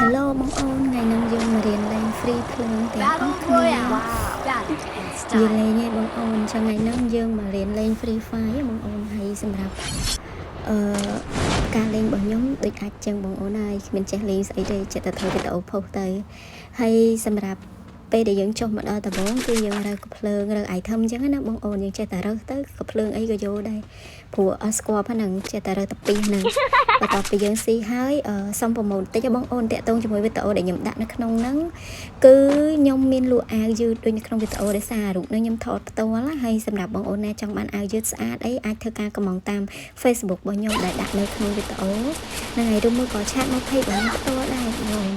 Hello បងអូនថ្ងៃនេះយើងមករៀនលេង free ភ្លើងទាំងអស់គ្នានិយាយលេងឯងបងអូនចឹងថ្ងៃនេះយើងមករៀនលេង free fire បងអូនហើយសម្រាប់អឺការលេងរបស់ខ្ញុំដូចអាចចឹងបងអូនហើយគ្មានចេះលេងស្អីទេចិត្តតែធ្វើវីដេអូផុសទៅហើយសម្រាប់ពេលដែលយើងចុះមកដល់ដំបងគឺយើងរើកភ្លើងរើ item អញ្ចឹងណាបងអូនយើងចេះតែរើទៅកភ្លើងអីក៏យកដែរព្រោះអត់ស្គាល់ប៉ុណ្ណឹងចេះតែរើតែពីរហ្នឹងបន្ទាប់ពីយើងស៊ីហើយសុំប្រម៉ូទតិចបងអូនតាក់ទងជាមួយវីដេអូដែលខ្ញុំដាក់នៅក្នុងហ្នឹងគឺខ្ញុំមានលក់អាវយឺតដូចនៅក្នុងវីដេអូដែលសាររូបនេះខ្ញុំថតផ្ទាល់ហើយសម្រាប់បងអូនណាចង់បានអាវយឺតស្អាតអីអាចធ្វើការកម្មង់តាម Facebook របស់ខ្ញុំដែលដាក់នៅក្នុងវីដេអូហ្នឹងហើយឬមួយក៏ឆាតមកភ័យបងផ្ទាល់ដែរបងអូន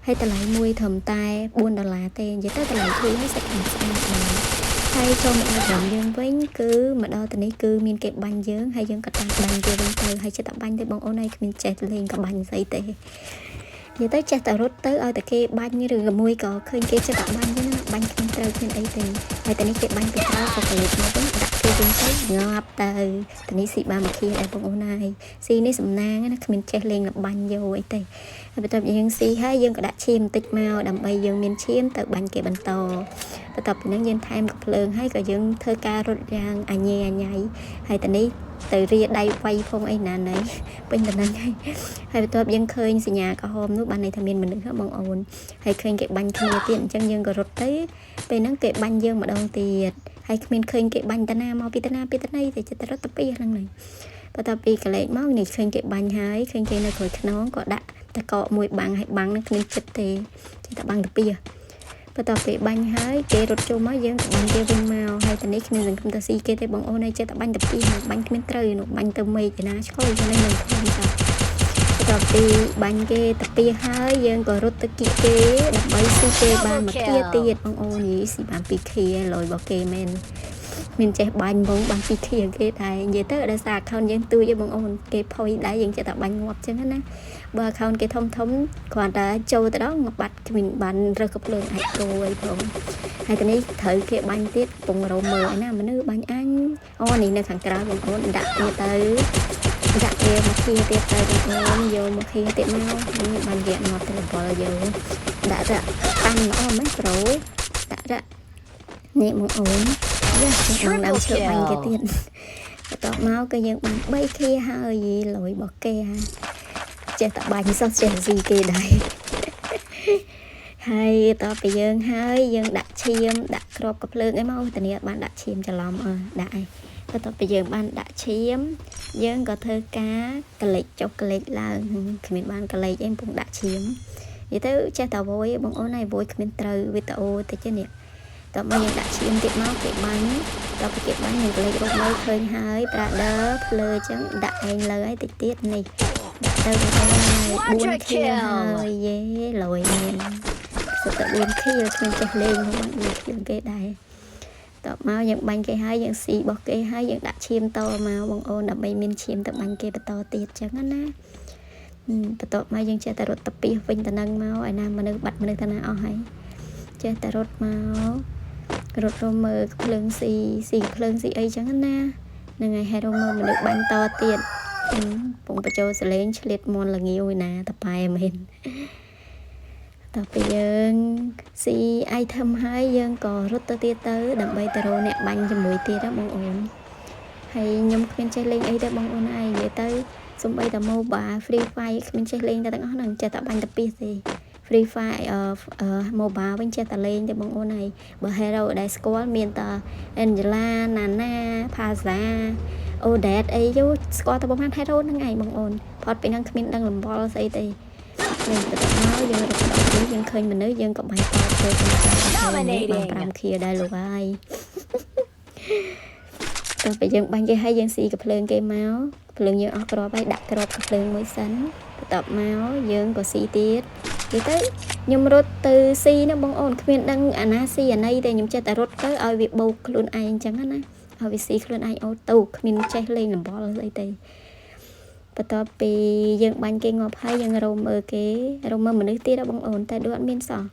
ហើយតម្លៃមួយត្រឹមតែ$4ទេនិយាយទៅតម្លៃធូរហើយសាច់ស្អាតដែរហើយចូលមកដល់ក្រុមយើងវិញគឺមកដល់ទៅនេះគឺមានគេបាញ់យើងហើយយើងក៏តាមបាញ់គេវិញទៅហើយចិត្តតែបាញ់ទៅបងអូនហើយគ្មានចេះលេងក៏បាញ់ស្អីទេនិយាយទៅចេះតែរត់ទៅឲ្យតែគេបាញ់ឬមួយក៏ឃើញគេចិត្តតែបាញ់ហ្នឹងណាបាញ់គ្មានត្រូវគ្មានអីទេហើយតែនេះគេបាញ់ពីក្រៅក៏កលេចមកវិញដាក់គេវិញទៅងាប់ទៅតែនេះស៊ីបានមកខៀដែរបងអូនហើយស៊ីនេះសំណាងណាគ្មានចេះលេងលបាញ់យកអីទេហើយបន្ទាប់យើងស៊ីហើយយើងក៏ដាក់ឈាមបន្តិចមកដើម្បីយើងមានឈាមទៅបាញ់គេបន្តបន្ទាប់ពីហ្នឹងយើងថែមកំភ្លើងហើយក៏យើងធ្វើការរត់យ៉ាងអញ៉េអញ៉ៃហើយតែនេះទៅរៀដៃវាយផងអីណាណៃពេញតំណឹងហើយបន្ទាប់យើងឃើញសញ្ញាក្រហមនោះបានន័យថាមានមនុស្សបងអូនហើយឃើញគេបាញ់គ្នាទៀតអញ្ចឹងយើងក៏រត់ទៅពេលហ្នឹងគេបាញ់យើងម្ដងទៀតហើយគ្មានឃើញគេបាញ់តាណាមកពីតាណាពីតាណីតែចិត្តរត់ទៅពីហ្នឹងហ្នឹងបន្ទាប់ពីកលេចមកនេះឃើញគេបាញ់ហើយឃើញគេនៅក្រោយខ្នងក៏ដាក់តកកមួយបាំងហើយបាំងនឹងគ្មានចិត្តទេតែបាំងទៅពីបន្ទាប់ពីបាញ់ហើយគេរត់ចូលមកយើងក៏បាញ់គេវិញមកហើយតានេះគ្មានសង្ឃឹមទៅស៊ីគេទេបងអូនហើយចិត្តតែបាញ់ទៅពីបាញ់គ្មានត្រូវនោះបាញ់ទៅមេឃណាឆ្កយទៅនឹងខ្លួនចាបន្ទាប់ពីបាញ់គេទៅពីហើយយើងក៏រត់ទៅគៀកគេដើម្បីស៊ីគេបានមួយឃាទៀតបងអូនយីស៊ីបានពីរឃាលុយរបស់គេមែនមានចេះបាញ់បងបានពីរឃាគេដែរនិយាយទៅដោយសារ account យើងទូចបងអូនគេផុយដែរយើងចេះតែបាញ់ងាប់ចឹងណាបើ account គេធំគ្រាន់តែចូលទៅដល់បាត់គ្មានបានរើសកភ្លើងអាចគោអីផងហើយតានេះត្រូវគេបាញ់ទៀតពងរោមមើលឯណាមនុស្សបាញ់អញអូនេះនៅខាងក្រៅបងអូនដាក់វាទៅដាក់គេមកឃាទៀតទៅបងអូនយកមកឃាទៀតមកនេះបាញ់វាងាប់ទៅបលយើងដាក់តាតាំងល្អមែនប្រូដាក់នេះបងអូនយ៉ាបងដើមឈើបាញ់គេទៀតបន្ទាប់មកក៏យើងបាន3ឃាហើយលុយរបស់គេចេះតែបាញ់សោះចេះស៊ីគេដែរហើយតទៅយើងហើយយើងដាក់ឈាមដាក់ក្របកភ្លើងអីមកតានេះអត់បានដាក់ឈាមច្រឡំដាក់ឯងបន្ទាប់ពីយើងបានដាក់ឈាមយើងក៏ធ្វើការកលេចចុះកលេចឡើងគ្មានបានកលេចអីពងដាក់ឈាមនិយាយទៅចេះតែវយបងអូនហើយវយគ្មានត្រូវវីដេអូតិចនេះតើមកយើងដាក់ឈាមទៀតមកគេបាញ់តើគេបាញ់យើងកលេចរកមើលឃើញហើយប្រាដឺភ្លើអញ្ចឹងដាក់ឯងលើឲ្យតិចទៀតនេះដាក់ទៅហើយ4ឃាហើយយេលយមានសុទ្ធតែ4ឃាគ្មានចេះលេងមកបាញ់4ឃាគេដែរតបមកយើងបាញ់គេហើយយើងស៊ីរបស់គេហើយយើងដាក់ឈាមតមកបងអូនដើម្បីមានឈាមទៅបាញ់គេបន្តទៀតអញ្ចឹងណាបន្ទាប់មកយើងចេះតែរត់ទៅពីវិញទៅនឹងមកឲ្យណាមនុស្សបាត់មនុស្សទៅណាអស់ហើយចេះតែរត់មករត់រមើភ្លើងស៊ីភ្លើងស៊ីអីចឹងណាហ្នឹងហើយហើយរមើមនុស្សបាញ់តទៀតពងបញ្ចូលសលេងឆ្លៀតមន់លងាវឯណាតប៉ែមែនតទៅយើងស៊ី item ហើយយើងក៏រត់ទៅទៀតទៅដើម្បីទៅរកអ្នកបាញ់ជាមួយទៀតបងអូនហើយខ្ញុំគ្មានចេះលេងអីទេបងអូនឯងនិយាយទៅសំបីតែ mobile free fire គ្មានចេះលេងតែទាំងអស់ហ្នឹងចេះតែបាញ់ទៅពីទេ free fire mobile វិញចេះតែលេងទេបងអូនហើយបើ hero ដែលស្គាល់មានតែ Angela Nana Paza Odette អីយូស្គាល់តែប្រហែល hero ហ្នឹងឯងបងអូនផតពីហ្នឹងគ្មានដឹងលំបល់ស្អីទេយើងទៅមកយើងរកដល់នេះយើងឃើញមនុស្សយើងក៏បាញ់តទៅបាន5ឃាដែរលោកហើយតោះពេលយើងបាញ់គេហើយយើងស៊ីកភ្លើងគេមកភ្លើងយើងអស់ក្របហើយដាក់ក្របកភ្លើងមួយសិនបន្ទាប់មកយើងក៏ស៊ីទៀតនិយាយទៅខ្ញុំរត់ទៅស៊ីណាបងអូនគ្មានដឹងអាណាស៊ីអាណីទេខ្ញុំចេះតែរត់ទៅឲ្យវាបោកខ្លួនឯងអញ្ចឹងណាឲ្យវាស៊ីខ្លួនឯងអូតូគ្មានចេះលេងលំបល់អីទេបន្ទាប់ពីយើងបាញ់គេងាប់ហើយយើងរមមើលគេរមមើលមនុស្សទៀតបងអូនតែដូចអត់មានសោះ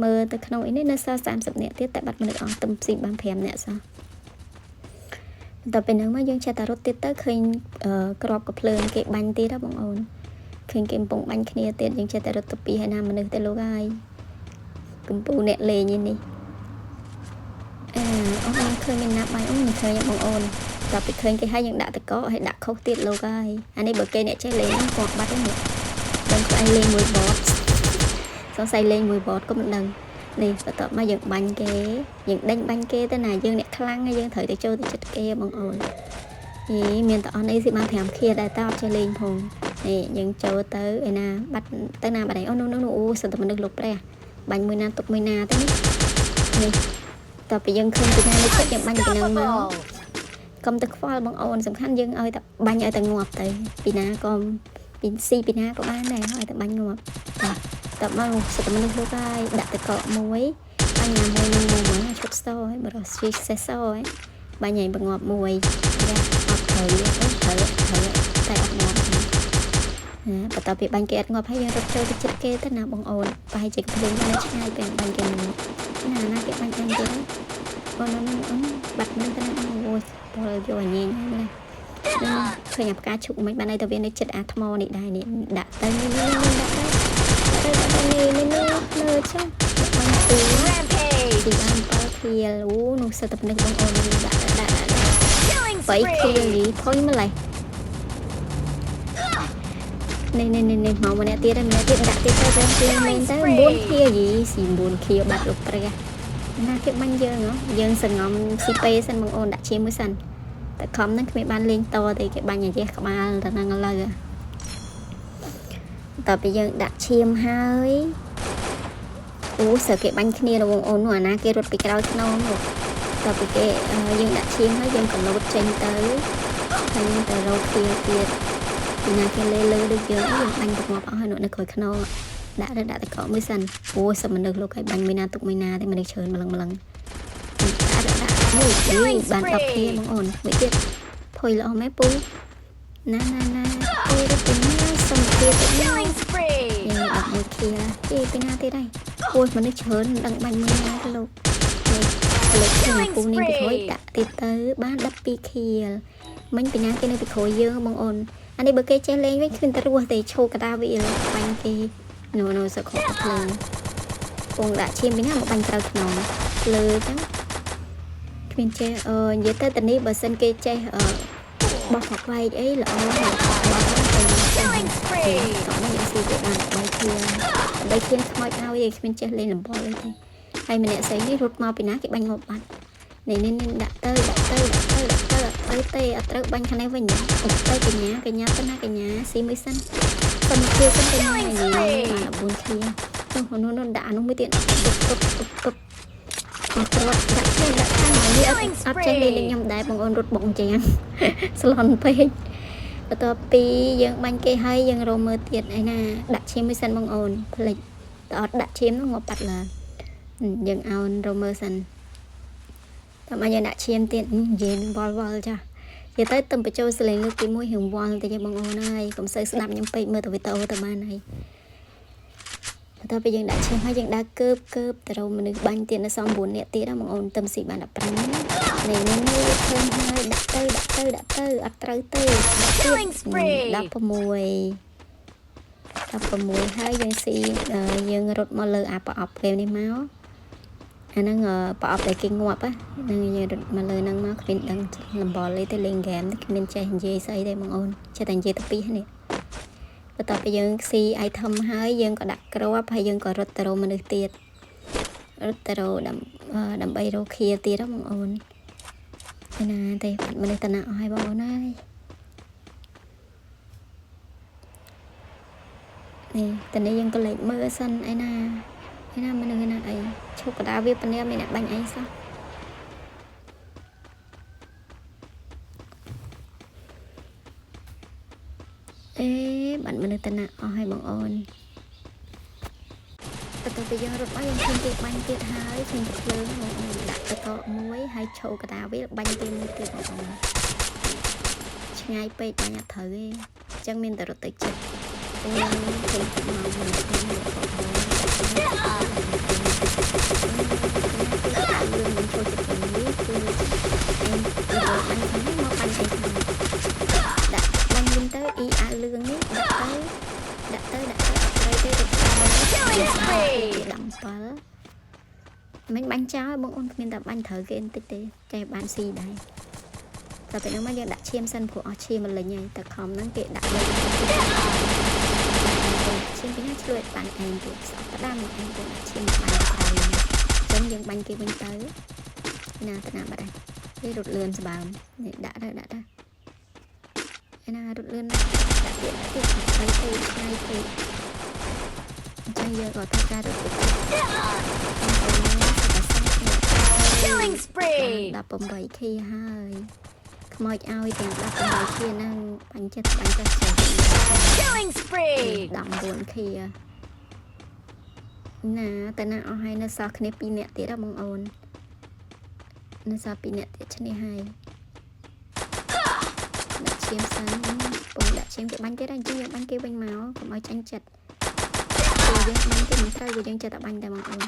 មើលទៅក្នុងអីនេះនៅសល់30នាក់ទៀតតែបាត់មនុស្សអស់ទំស៊ីបាន5នាក់សោះបន្ទាប់ពីហ្នឹងមកយើងចេះតែរត់ទៀតទៅឃើញក្របកភ្លើងគេបាញ់ទៀតបងអូន ឃើញគេកំពុងបាញ់គ្នាទៀតយើងចេះតែរត់ទៅពីហើយណាមនុស្សទៅលោកហើយកំពុងអ្នកលេងនេះអូនឃើញមានណាបាញ់អូនឃើញបងអូនតើពីឃើញគេហើយយើងដាក់តកហើយដាក់ខុសទៀតលោកហើយអានេះបើគេអ្នកចេះលេងហ្នឹងគាត់បាត់ហ្នឹងដឹងខ្លួនឯងលេងមួយបតសង្ស័យលេងមួយបតក៏មិនដឹងនេះបន្ទាប់មកយើងបាញ់គេយើងដេញបាញ់គេទៅណាយើងអ្នកខ្លាំងហើយយើងត្រូវទៅចូលទៅចិត្តគេបងអូនមានតអស់នេះស៊ីបាន5ខៀដែរតើអត់ចេះលេងផងនេះយើងចូលទៅឯណាបាត់ទៅណាបាត់ហើយអូនោះអូសិតតែមនុស្សលោកព្រះបាញ់មួយណាទុកមួយណាទៅនេះតើពីយើងឃើញពីណានេះចិត្តយើងបាញ់ពីនឹងមកកុំទៅខ្វល់បងអូនសំខាន់យើងឲ្យតែបាញ់ឲ្យតែងាប់ទៅពីណាក៏ពីស៊ីពីណាក៏បានដែរឲ្យតែបាញ់ងាប់តើមកសិតតែមនុស្សលោកហើយដាក់ទៅកកមួយបាញ់ណាមួយនឹងមួយឈុតសហើយបរោះស៊ីសេសហើយបាញ់ឲ្យបង្ងាប់មួយយ៉ាអត់ត្រូវតែអត់ងាប់បន្ទាប់ពីបាញ់គេអត់ងាប់ហើយយើងរត់ចូលទៅចិត្តគេទៅណាបងអូនប្រហែលជាភ្លេងនៅឆ្ងាយពេលបាញ់គេណាគេបាញ់អញទៀតបងអូនបាត់នឹងទៅណាអូយពលយកអញញ៉ាំណាឃើញអាផ្កាឈុកមិនបានឲ្យទៅវានៅចិត្តអាថ្មនេះដែរនេះដាក់ទៅនេះដាក់ទៅនេះលើចុះបាញ់ទីបាន7ខៀលអូនោះសិតតែនឹកបងអូនដាក់3ខៀលនេះថុយម្លេះនេះមកម្នាក់ទៀតម្នាក់ទៀតដាក់ទៀតទៅវិញមែនទៅ9ខៀលយីស៊ី9ខៀលបាត់លោកព្រះណាគេបាញ់យើងសងំស៊ីពេសិនបងអូនដាក់ជាមួយសិនតែខំហ្នឹងគ្មានបានលេងតទេគេបាញ់អាយះក្បាលទៅហ្នឹងឥឡូវតើពីយើងដាក់ឈាមហើយអូសើគេបាញ់គ្នាបងអូនអាណាគេរត់ពីក្រោយខ្នងតើពីគេយើងដាក់ឈាមហើយយើងកលោតចេញទៅហើយយើងទៅរកគ្នាទៀតពីណាគេលើដូចយើងបាញ់ទៅងាប់អស់ហើយនៅក្រោយខ្នងដាក់ទៅកកមួយសិនអូសមនុស្សលោកឲ្យបាញ់មួយណាទុកមួយណាតែមនុស្សច្រើនម្លឹងមួយបាន10គ្នាបងអូនមួយទៀតថុយល្អមែនពូណាគេរត់ទៅណាសុំទៀតទៅណាអត់មួយគ្នាគេពីណាទៀតហើយអូយមនុស្សច្រើនដឹងបាញ់មួយណាទៅលោកនេះលើកពូនេះទៅថុយដាក់ទៀតទៅបាន12ខៀលមិញពីណាគេនៅពីក្រោយយើងបងអូនអានេះបើគេចេះលេងវិញគ្មានតែរស់ទេឈោកដាវាបាញ់គេនៅសកលភ្លើងពងដាក់ឈាមពីណាមកបាញ់ក្រៅខ្នងលើចឹងគ្មានចេះនិយាយទៅតានេះបើសិនគេចេះបោះខ្វែកអីល្អបោះទៅទៅនេះយើងស៊ីគេបាន3ខៀនខ្មោចឲ្យគ្មានចេះលេងលំបលអីទេហើយម្នាក់ស្រីនេះរត់មកពីណាគេបាញ់ងាប់បាត់នេះដាក់ទៅទេអត់ត្រូវបាញ់ខាងនេះវិញដាក់ទៅកញ្ញាទៅណាកញ្ញាស៊ីមួយសិនសុំខៀសិនទៅណាយីបាន4ខៀនោះដាក់នោះមួយទៀតទុបអត់ត្រូវដាក់ខាងនេះអត់ចេះលេងខ្ញុំដែរបងអូនរត់បងចឹងស្លន់ពេកបន្ទាប់ពីយើងបាញ់គេហើយយើងរមើលទៀតឯណាដាក់ឈាមមួយសិនបងអូនផ្លេចតអត់ដាក់ឈាមនោះងាប់បាត់ឡើងយើងអោនរមើលសិនតែមកយើងដាក់ឈាមទៀតនិយាយវល់ចានិយាយទៅទំបញ្ចូលសលេងលើកទី1រៀងវល់តិចបងអូនហើយកុំសូវស្ដាប់ខ្ញុំពេកមើលទៅវីដេអូទៅបានហើយបន្ទាប់ពីយើងដាក់ឈាមហើយយើងដាក់កើបទៅរកមនុស្សបាញ់ទៀតនៅសំ9នាក់ទៀតបងអូនទឹមស៊ីបាន15នេះឃើញហើយដាក់ទៅអត់ត្រូវទេ16ហើយយើងស៊ីយើងរត់មកលើអាប្រអប់ពេលនេះមកអាហ្នឹងប្រអប់តែគេងាប់ហ្នឹងយើងរត់មកលើហ្នឹងមកគ្មានដឹងលំបលទេលេងហ្គេមគ្មានចេះនិយាយស្អីទេបងអូនចេះតែនិយាយទៅពីនេះបន្ទាប់ពីយើងស៊ី item ហើយយើងក៏ដាក់គ្រាប់ហើយយើងក៏រត់ទៅរកមនុស្សទៀតរត់ទៅរកដើម្បីរកខៀលទៀតបងអូនណាទេបាត់មនុស្សតណាអស់ហើយបងអូនហើយនេះតនេះយើងក៏លេចមើលសិនឯណាមនុស្សណាអីឈប់កដាវាពនាមានអ្នកបាញ់អីសោះបាត់មនុស្សតណាអស់ហើយបងអូនបន្ទាប់ពីយើងរត់មកយើងឃើញគេបាញ់ទៀតហើយឃើញតែភ្លើងបងអូនដាក់ទៅកកមួយហើយឈោកដាវាបាញ់ទៀតមួយទៀតបងអូនឆ្ងាយពេកបាញ់អត់ត្រូវទេអញ្ចឹងមានតែរត់ទៅចិត្តអូនឃើញមកមិនឃើញបងអូនយើងចូលចិត្តនេះគឺបាញ់ខាងនេះមកបាញ់ខាងនេះដាក់បាញ់វិញទៅអាលឿងនេះដាក់ទៅ Killing spree. 17មិនបាញ់ចោលបងអូនគ្មានតែបាញ់ត្រូវគេបន្តិចទេចេះបានស៊ីដែរតែពេលហ្នឹងមកយើងដាក់ឈាមសិនព្រោះអស់ឈាមមកលេងហើយតែខំហ្នឹងគេដាក់លេងឈាមពីណាឆ្លួយបានឯងទៀតស្អប់ផ្ដាំឯងទៅដាក់ឈាមបានក្រោយអញ្ចឹងយើងបាញ់គេវិញទៅណាតាណាបាត់ហើយគេរត់លឿនស្បើមនេះដាក់ទៅឯណារត់លឿនដាក់ទៀតហើយទៅឆ្ងាយពេកអញ្ចឹងយើងក៏ធ្វើការរត់ទៀត Killing spree. 18 key ហើយខ្មោចឲ្យទាំង18 key ហ្នឹងបាញ់ចិត្តចេះ Killing spree. 19 key ណាតែណាអស់ហើយនៅសល់គ្នា2នាក់ទៀតបងអូននៅសល់2នាក់ទៀតឈ្នះហើយដាក់ឈាមសិនពងដាក់ឈាមគេបាញ់ទៀតហើយអញ្ចឹងយើងបាញ់គេវិញមកកុំឲ្យចាញ់ចិត្តព្រោះយើងបាញ់គេមិនត្រូវវាយើងចិត្តតែបាញ់តែបងអូន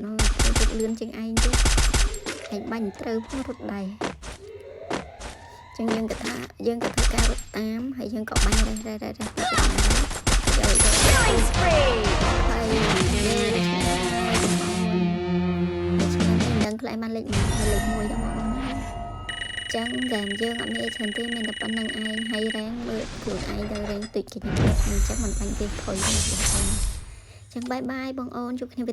នោះគេលឿនជាងឯងទៀតឯងបាញ់ត្រូវផងរត់ដែរចឹងយើងក៏ថាយើងក៏ធ្វើការរត់តាមហើយយើងក៏បាញ់រេះយក Killing spree. ហើយដឹងខ្លាំងបានលេខ1ហើយលេខ1ដល់បងអូនចឹងហ្គេមយើងអត់មានច្រើនទេមានតែប៉ុណ្្នឹងឯងហើយរ៉េងមើលខ្លួនឯងទៅរ៉េងតិចគេអញ្ចឹងមិនបាញ់គេខុយទេបងអូនចឹងបាយបាយបងអូនជួបគ្នា